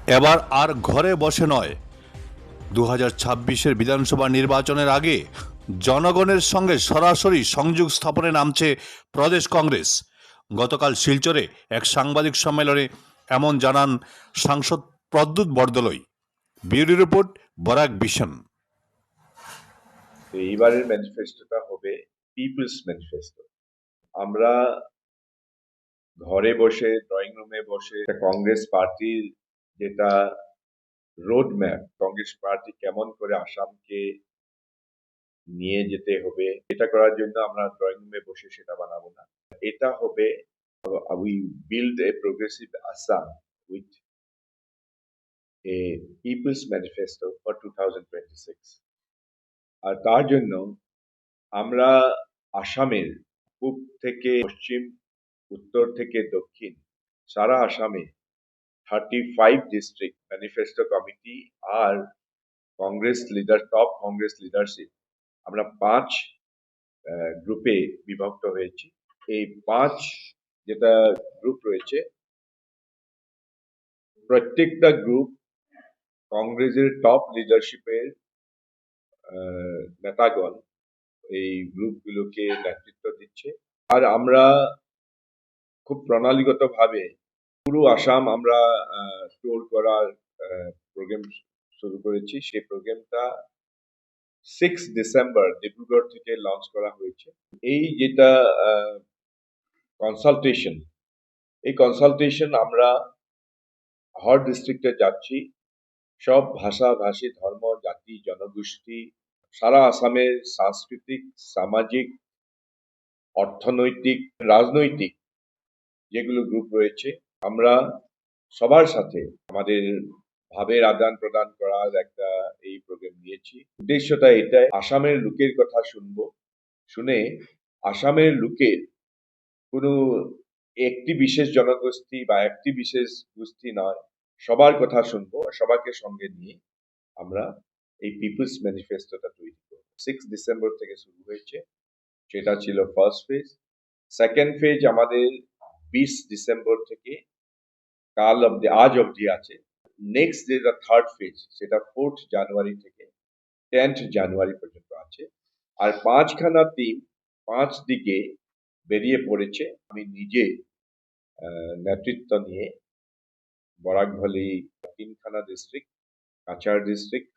এবার আর ঘরে বসে নয়, 2026-এর বিধানসভা নির্বাচনের আগে জনগণের সঙ্গে সরাসরি সংযোগ স্থাপনে নামছে প্রদেশ কংগ্রেস। গতকাল শিলচরে এক সাংবাদিক সম্মেলনে এমন জানান সাংসদ Pradyut Bordoloi. Bureau report, Barak vision. এইবারের ম্যানিফেস্টোটা হবে পিপলস ম্যানিফেস্টো। আমরা ঘরে বসে, ড্রয়িং রুমে বসে কংগ্রেস পার্টির যেটা রোড ম্যাপ, কংগ্রেস পার্টি কেমন করে আসামকে নিয়ে যেতে হবে, এটা করার জন্য আমরা ড্রয়িং রুমে বসে সেটা বানাবো না। এটা হবে we build a progressive Assam with a people's manifesto for 2026। আর তার জন্য আমরা আসামের পূব থেকে পশ্চিম, উত্তর থেকে দক্ষিণ, সারা আসামে 35 ডিস্ট্রিক্ট ম্যানিফেস্টো কমিটি আর Congress leader, top Congress leadership, আমরা 5 গ্রুপে বিভক্ত হয়েছি। এই 5 যেটা গ্রুপ রয়েছে, প্রত্যেকটা গ্রুপ কংগ্রেসের টপ লিডারশিপের নেতাগণ এই গ্রুপগুলোকে নেতৃত্ব দিচ্ছে। আর আমরা খুব প্রণালীগতভাবে পুরো আসাম আমরা ট্যুর করার প্রোগ্রাম শুরু করেছি। সেই প্রোগ্রামটা 6 ডিসেম্বর ডিব্রুগড় থেকে লঞ্চ করা হয়েছে। এই যেটা কনসালটেশন, এই কনসালটেশন আমরা হর ডিস্ট্রিক্টে যাচ্ছি। সব ভাষা ভাষী, ধর্ম, জাতি, জনগোষ্ঠী, সারা আসামের সাংস্কৃতিক, সামাজিক, অর্থনৈতিক, রাজনৈতিক যেগুলো গ্রুপ রয়েছে, আমরা সবার সাথে আমাদের ভাবের আদান প্রদান করার একটা এই প্রোগ্রাম নিয়েছি। উদ্দেশ্যটা এটাই, আসামের লোকের কথা শুনবো, শুনে আসামের লোকের কোনো একটি বিশেষ জনগোষ্ঠী বা একটি বিশেষ গোষ্ঠী নয়, সবার কথা শুনবো, সবাইকে সঙ্গে নিয়ে আমরা এই পিপলস ম্যানিফেস্টোটা তৈরি করবো। 6 ডিসেম্বর থেকে শুরু হয়েছে, সেটা ছিল ফার্স্ট ফেজ। সেকেন্ড ফেজ আমাদের 20 ডিসেম্বর থেকে কাল অব্দি, আজ অব্দি আছে। নেক্সট যেটা থার্ড ফেজ, সেটা 4th জানুয়ারি থেকে 10th জানুয়ারি পর্যন্ত আছে। আর 5খানা টিম 5 দিকে বেরিয়ে পড়েছে। আমি নিজে নেতৃত্ব নিয়ে বরাক ভ্যালি 3খানা ডিস্ট্রিক্ট, কাছাড় ডিস্ট্রিক্ট,